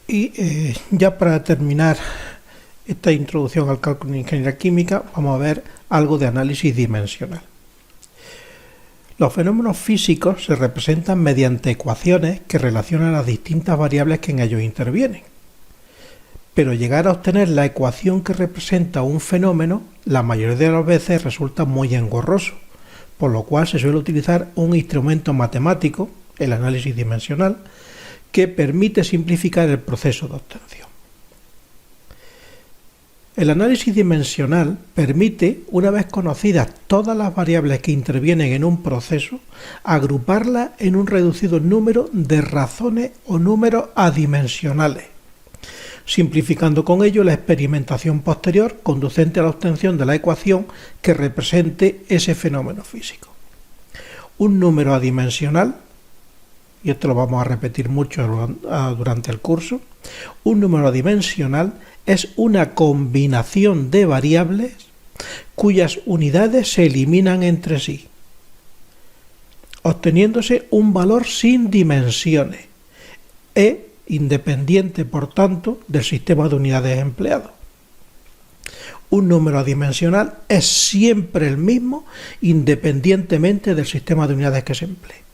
Y ya para terminar esta introducción al cálculo en ingeniería química, vamos a ver algo de análisis dimensional. Los fenómenos físicos se representan mediante ecuaciones que relacionan las distintas variables que en ellos intervienen. Pero llegar a obtener la ecuación que representa un fenómeno, la mayoría de las veces resulta muy engorroso, por lo cual se suele utilizar un instrumento matemático, el análisis dimensional, que permite simplificar el proceso de obtención. El análisis dimensional permite, una vez conocidas todas las variables que intervienen en un proceso, agruparlas en un reducido número de razones o números adimensionales, simplificando con ello la experimentación posterior conducente a la obtención de la ecuación que represente ese fenómeno físico. Un número adimensional, y esto lo vamos a repetir mucho durante el curso, un número adimensional es una combinación de variables cuyas unidades se eliminan entre sí, obteniéndose un valor sin dimensiones e independiente, por tanto, del sistema de unidades empleado. Un número adimensional es siempre el mismo, independientemente del sistema de unidades que se emplee.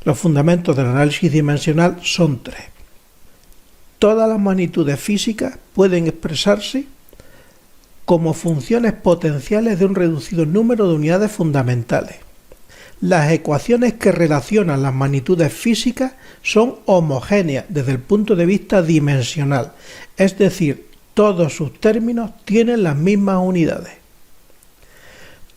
Los fundamentos del análisis dimensional son tres. Todas las magnitudes físicas pueden expresarse como funciones potenciales de un reducido número de unidades fundamentales. Las ecuaciones que relacionan las magnitudes físicas son homogéneas desde el punto de vista dimensional, es decir, todos sus términos tienen las mismas unidades.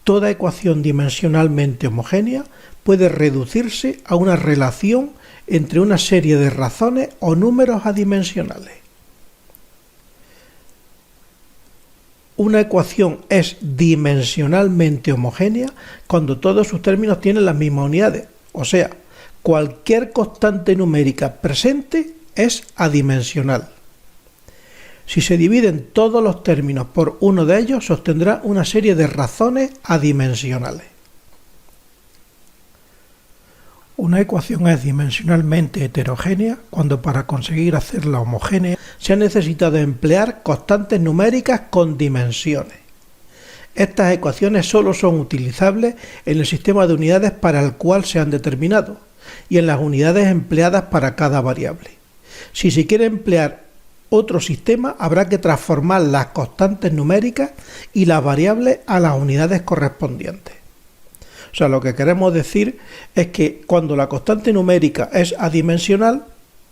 Toda ecuación dimensionalmente homogénea puede reducirse a una relación entre una serie de razones o números adimensionales. Una ecuación es dimensionalmente homogénea cuando todos sus términos tienen las mismas unidades, o sea, cualquier constante numérica presente es adimensional. Si se dividen todos los términos por uno de ellos, se obtendrá una serie de razones adimensionales. Una ecuación es dimensionalmente heterogénea cuando para conseguir hacerla homogénea se ha necesitado emplear constantes numéricas con dimensiones. Estas ecuaciones solo son utilizables en el sistema de unidades para el cual se han determinado y en las unidades empleadas para cada variable. Si se quiere emplear otro sistema, habrá que transformar las constantes numéricas y las variables a las unidades correspondientes. O sea, lo que queremos decir es que cuando la constante numérica es adimensional,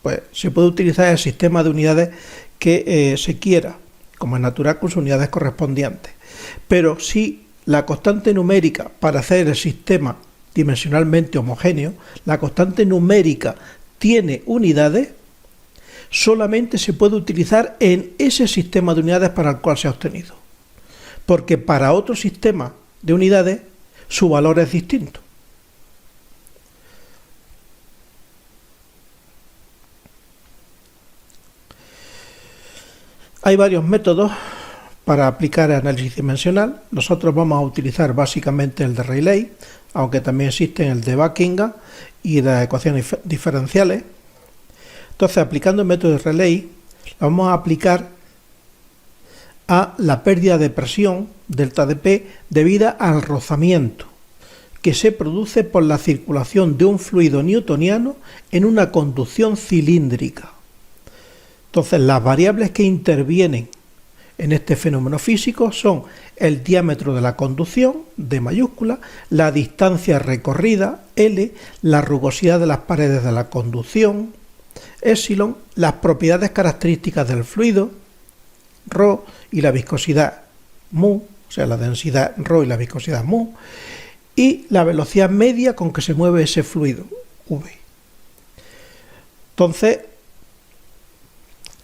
pues se puede utilizar el sistema de unidades que se quiera, como es natural, con sus unidades correspondientes. Pero si la constante numérica, para hacer el sistema dimensionalmente homogéneo, la constante numérica tiene unidades, solamente se puede utilizar en ese sistema de unidades para el cual se ha obtenido. Porque para otro sistema de unidades, su valor es distinto. Hay varios métodos para aplicar el análisis dimensional. Nosotros vamos a utilizar básicamente el de Rayleigh, aunque también existen el de Buckingham y las ecuaciones diferenciales. Entonces, aplicando el método de Rayleigh, vamos a aplicar a la pérdida de presión, delta de P, debida al rozamiento que se produce por la circulación de un fluido newtoniano en una conducción cilíndrica. Entonces, las variables que intervienen en este fenómeno físico son el diámetro de la conducción, D mayúscula, la distancia recorrida, L, la rugosidad de las paredes de la conducción, epsilon, las propiedades características del fluido, ρ, y la viscosidad mu, o sea, la densidad ρ y la viscosidad mu, y la velocidad media con que se mueve ese fluido, v. Entonces,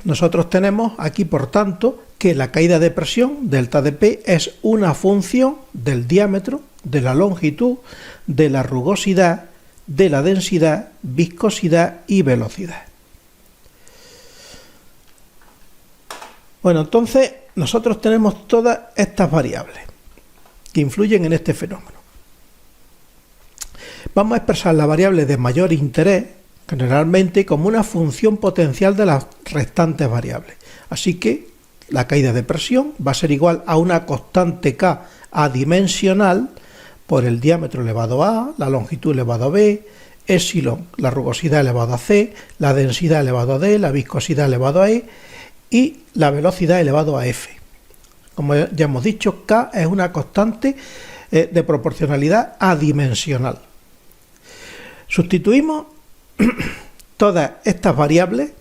nosotros tenemos aquí, por tanto, que la caída de presión, delta de P, es una función del diámetro, de la longitud, de la rugosidad, de la densidad, viscosidad y velocidad. Bueno, entonces nosotros tenemos todas estas variables que influyen en este fenómeno. Vamos a expresar la variable de mayor interés, generalmente como una función potencial de las restantes variables. Así que la caída de presión va a ser igual a una constante K adimensional por el diámetro elevado a, la longitud elevado a b, epsilon, la rugosidad elevado a c, la densidad elevado a d, la viscosidad elevado a e y la velocidad elevado a f. Como ya hemos dicho, K es una constante de proporcionalidad adimensional. Sustituimos todas estas variables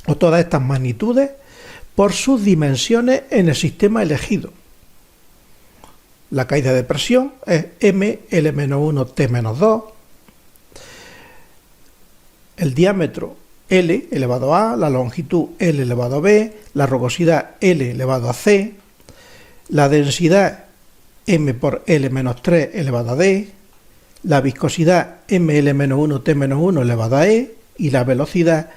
o todas estas magnitudes por sus dimensiones en el sistema elegido. La caída de presión es m, L-1, T-2. El diámetro L elevado a, la longitud L elevado a b, la rugosidad L elevado a c, la densidad m por L-3 elevado a d, la viscosidad ml-1 T-1 elevado a e y la velocidad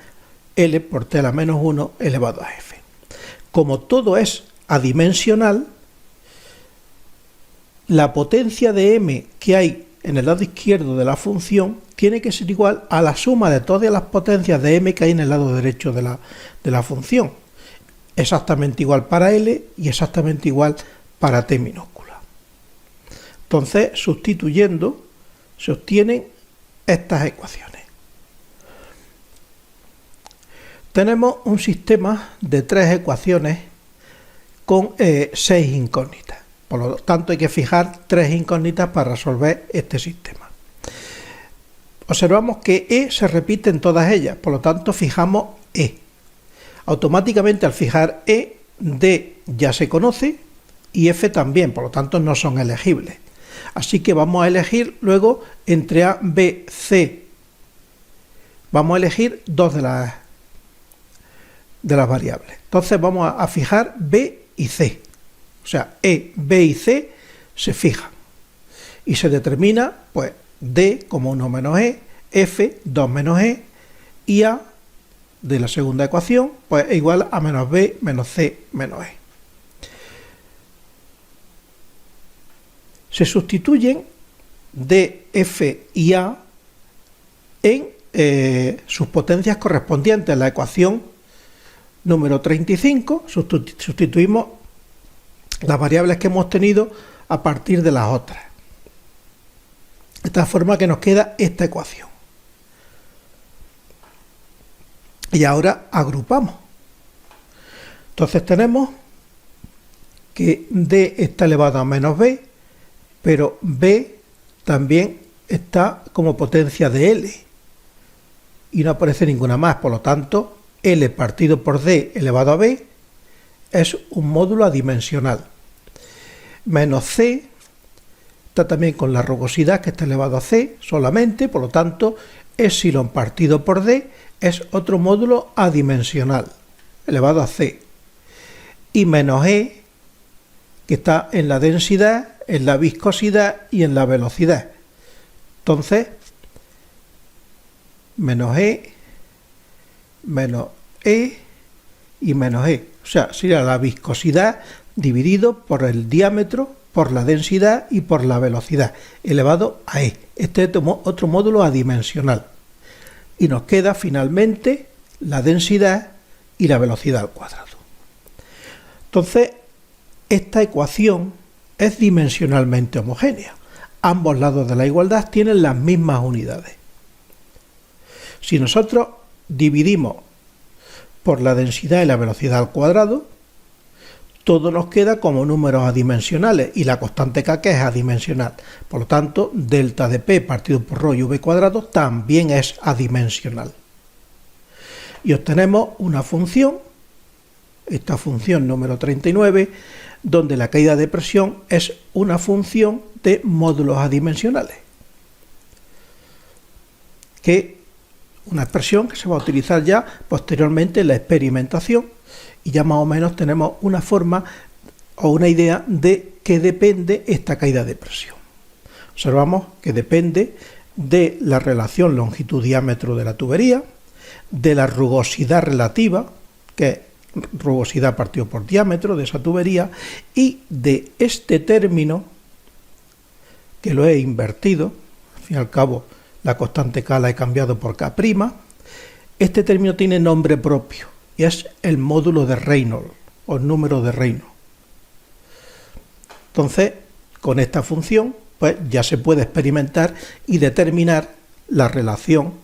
L por T-1 elevado a f. Como todo es adimensional, la potencia de m que hay en el lado izquierdo de la función tiene que ser igual a la suma de todas las potencias de m que hay en el lado derecho de la función. Exactamente igual para L y exactamente igual para T minúscula. Entonces, sustituyendo, se obtienen estas ecuaciones. Tenemos un sistema de 3 ecuaciones con 6 incógnitas. Por lo tanto, hay que fijar 3 incógnitas para resolver este sistema. Observamos que E se repite en todas ellas, por lo tanto, fijamos E. Automáticamente, al fijar E, D ya se conoce y F también, por lo tanto, no son elegibles. Así que vamos a elegir luego entre A, B, C. Vamos a elegir dos de las variables. Entonces vamos a fijar B y C. O sea, E, B y C se fijan. Y se determina, pues, D como 1 menos E, F 2 menos E y A de la segunda ecuación, pues es igual a menos B menos C menos E. Se sustituyen D, F y A en sus potencias correspondientes. En la ecuación número 35 sustituimos las variables que hemos tenido a partir de las otras. De esta forma que nos queda esta ecuación. Y ahora agrupamos. Entonces tenemos que D está elevado a menos B, pero B también está como potencia de L y no aparece ninguna más, por lo tanto L partido por D elevado a B es un módulo adimensional. Menos C está también con la rugosidad que está elevado a C solamente, por lo tanto epsilon partido por D es otro módulo adimensional elevado a C. Y menos E, que está en la densidad, en la viscosidad y en la velocidad. Entonces, menos E y menos E. O sea, sería la viscosidad dividido por el diámetro, por la densidad y por la velocidad, elevado a E. Este es otro módulo adimensional. Y nos queda finalmente la densidad y la velocidad al cuadrado. Entonces, esta ecuación es dimensionalmente homogénea. Ambos lados de la igualdad tienen las mismas unidades. Si nosotros dividimos por la densidad y la velocidad al cuadrado, todo nos queda como números adimensionales y la constante K que es adimensional. Por lo tanto, delta de P partido por ρ y V cuadrado también es adimensional. Y obtenemos una función, esta función número 39, donde la caída de presión es una función de módulos adimensionales. Que una expresión que se va a utilizar ya posteriormente en la experimentación y ya más o menos tenemos una forma o una idea de qué depende esta caída de presión. Observamos que depende de la relación longitud-diámetro de la tubería, de la rugosidad relativa, que es rugosidad partido por diámetro de esa tubería, y de este término, que lo he invertido, al fin y al cabo la constante K la he cambiado por K'. Este término tiene nombre propio y es el módulo de Reynolds o el número de Reynolds. Entonces, con esta función, pues ya se puede experimentar y determinar la relación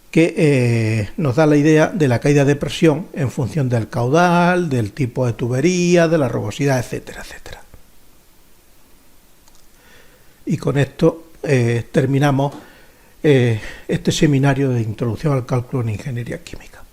que nos da la idea de la caída de presión en función del caudal, del tipo de tubería, de la rugosidad, etcétera, etcétera. Y con esto terminamos este seminario de introducción al cálculo en ingeniería química.